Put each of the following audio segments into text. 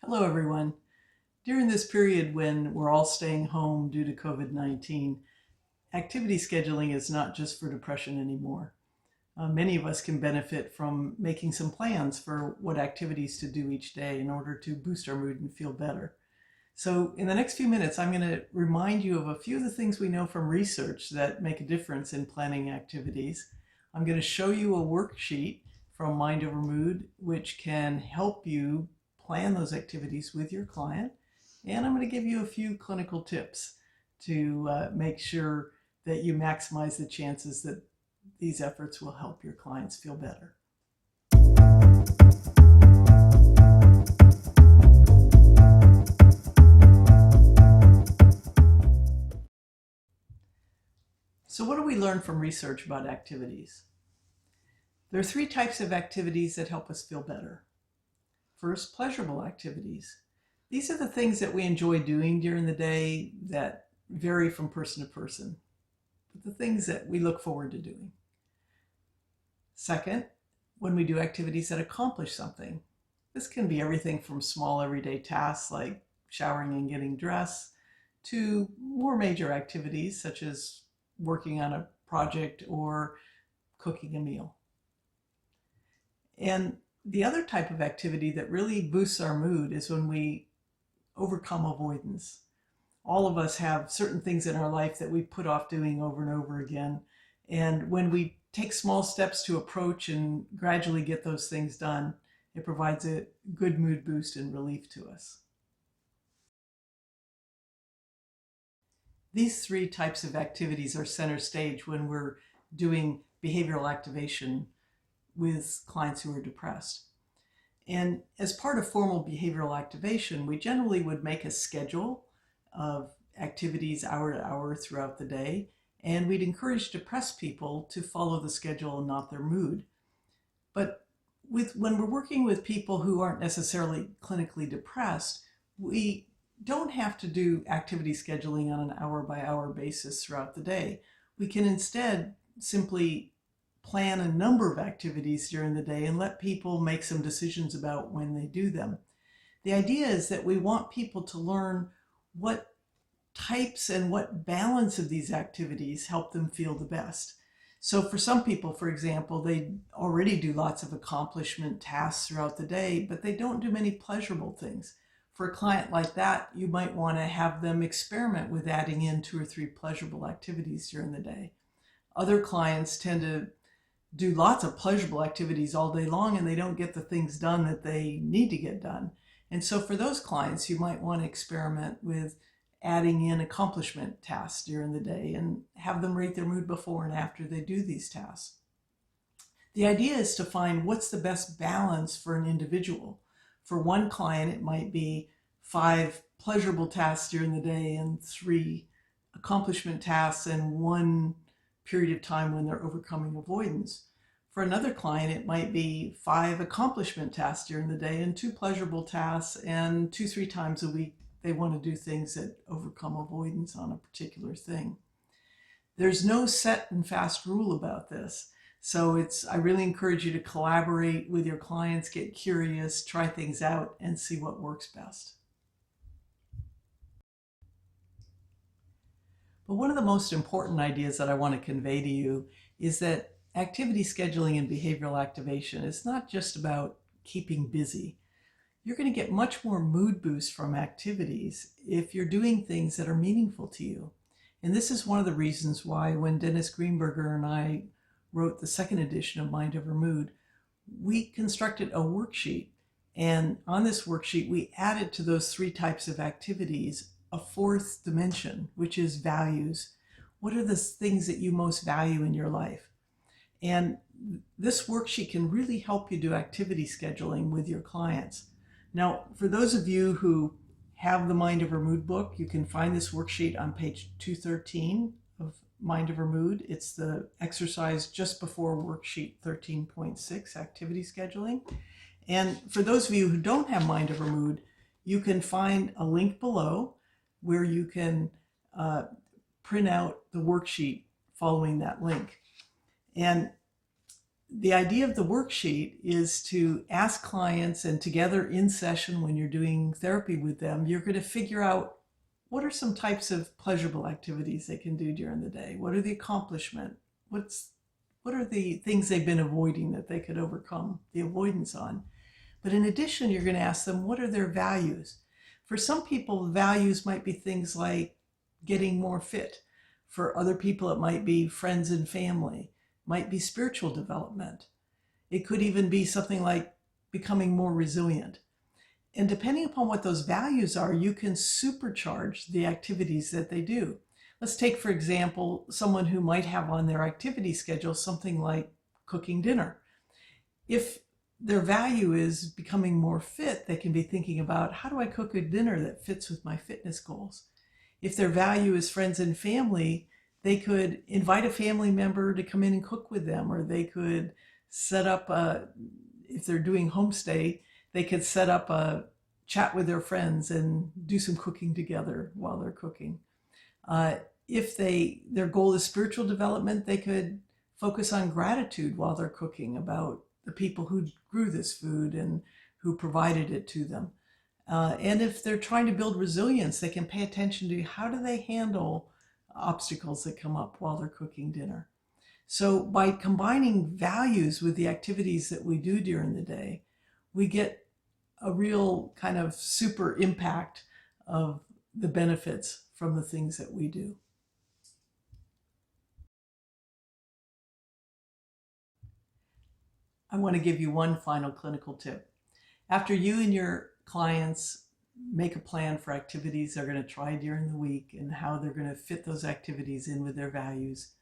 Hello, everyone. During this period when we're all staying home due to COVID-19, activity scheduling is not just for depression anymore. Many of us can benefit from making some plans for what activities to do each day in order to boost our mood and feel better. So in the next few minutes, I'm going to remind you of a few of the things we know from research that make a difference in planning activities. I'm going to show you a worksheet from Mind Over Mood, which can help you plan those activities with your client. And I'm going to give you a few clinical tips to make sure that you maximize the chances that these efforts will help your clients feel better. So what do we learn from research about activities? There are three types of activities that help us feel better. First, pleasurable activities. These are the things that we enjoy doing during the day that vary from person to person, but the things that we look forward to doing. Second, when we do activities that accomplish something. This can be everything from small everyday tasks like showering and getting dressed to more major activities such as working on a project or cooking a meal. And the other type of activity that really boosts our mood is when we overcome avoidance. All of us have certain things in our life that we put off doing over and over again. And when we take small steps to approach and gradually get those things done, it provides a good mood boost and relief to us. These three types of activities are center stage when we're doing behavioral activation with clients who are depressed. And as part of formal behavioral activation, we generally would make a schedule of activities hour to hour throughout the day, and we'd encourage depressed people to follow the schedule and not their mood. But when we're working with people who aren't necessarily clinically depressed, we don't have to do activity scheduling on an hour-by-hour basis throughout the day. We can instead simply plan a number of activities during the day and let people make some decisions about when they do them. The idea is that we want people to learn what types and what balance of these activities help them feel the best. So for some people, for example, they already do lots of accomplishment tasks throughout the day, but they don't do many pleasurable things. For a client like that, you might want to have them experiment with adding in 2 or 3 pleasurable activities during the day. Other clients tend to do lots of pleasurable activities all day long and they don't get the things done that they need to get done. And so for those clients, you might want to experiment with adding in accomplishment tasks during the day and have them rate their mood before and after they do these tasks. The idea is to find what's the best balance for an individual. For one client, it might be 5 pleasurable tasks during the day and 3 accomplishment tasks and 1 period of time when they're overcoming avoidance. For another client, it might be 5 accomplishment tasks during the day and 2 pleasurable tasks, and 2-3 times a week they want to do things that overcome avoidance on a particular thing. There's no set and fast rule about this. So I really encourage you to collaborate with your clients, get curious, try things out, and see what works best. But one of the most important ideas that I want to convey to you is that activity scheduling and behavioral activation is not just about keeping busy. You're going to get much more mood boost from activities if you're doing things that are meaningful to you. And this is one of the reasons why when Dennis Greenberger and I wrote the second edition of Mind Over Mood, we constructed a worksheet. And on this worksheet, we added to those 3 types of activities a 4th dimension, which is values. What are the things that you most value in your life? And this worksheet can really help you do activity scheduling with your clients. Now, for those of you who have the Mind Over Mood book, you can find this worksheet on page 213 of Mind Over Mood. It's the exercise just before worksheet 13.6, activity scheduling. And for those of you who don't have Mind Over Mood, you can find a link below where you can print out the worksheet following that link. And the idea of the worksheet is to ask clients, and together in session when you're doing therapy with them, you're going to figure out what are some types of pleasurable activities they can do during the day. What are the accomplishment? What are the things they've been avoiding that they could overcome the avoidance on? But in addition, you're going to ask them, what are their values? For some people, values might be things like getting more fit. For other people, it might be friends and family, might be spiritual development. It could even be something like becoming more resilient. And depending upon what those values are, you can supercharge the activities that they do. Let's take, for example, someone who might have on their activity schedule something like cooking dinner. If their value is becoming more fit, they can be thinking about, how do I cook a dinner that fits with my fitness goals? If their value is friends and family, they could invite a family member to come in and cook with them, or they could set up if they're doing homestay, they could set up a chat with their friends and do some cooking together while they're cooking. If their goal is spiritual development, they could focus on gratitude while they're cooking about the people who grew this food and who provided it to them. And if they're trying to build resilience, they can pay attention to how do they handle obstacles that come up while they're cooking dinner. So by combining values with the activities that we do during the day, we get a real kind of super impact of the benefits from the things that we do. I want to give you one final clinical tip. After you and your clients make a plan for activities they're going to try during the week and how they're going to fit those activities in with their values,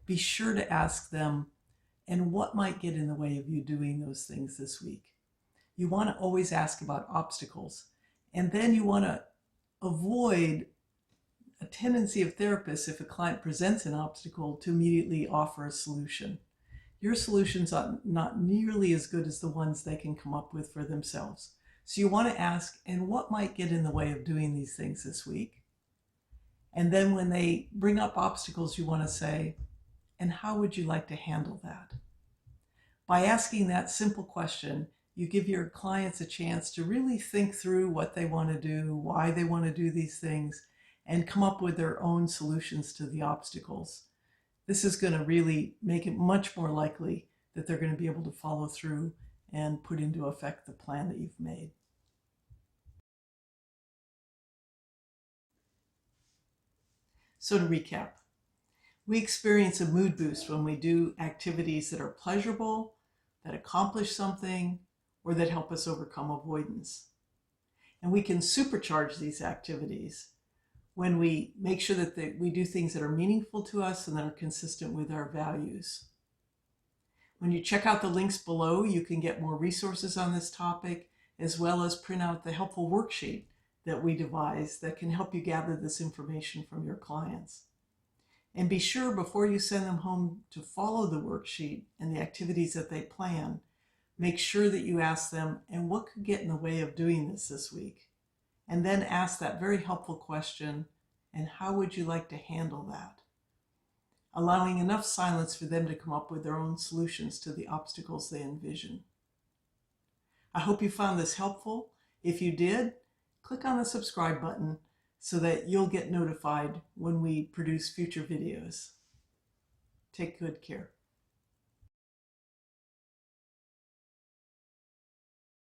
be sure to ask them, and what might get in the way of you doing those things this week? You want to always ask about obstacles, and then you want to avoid a tendency of therapists, if a client presents an obstacle, to immediately offer a solution. Your solutions are not nearly as good as the ones they can come up with for themselves. So you want to ask, and what might get in the way of doing these things this week? And then when they bring up obstacles, you want to say, and how would you like to handle that? By asking that simple question, you give your clients a chance to really think through what they want to do, why they want to do these things, and come up with their own solutions to the obstacles. This is going to really make it much more likely that they're going to be able to follow through and put into effect the plan that you've made. So to recap, we experience a mood boost when we do activities that are pleasurable, that accomplish something, or that help us overcome avoidance. And we can supercharge these activities when we make sure that we do things that are meaningful to us and that are consistent with our values. When you check out the links below, you can get more resources on this topic, as well as print out the helpful worksheet that we devised that can help you gather this information from your clients. And be sure before you send them home to follow the worksheet and the activities that they plan. Make sure that you ask them, and what could get in the way of doing this week? And then ask that very helpful question, and how would you like to handle that? Allowing enough silence for them to come up with their own solutions to the obstacles they envision. I hope you found this helpful. If you did, click on the subscribe button so that you'll get notified when we produce future videos. Take good care.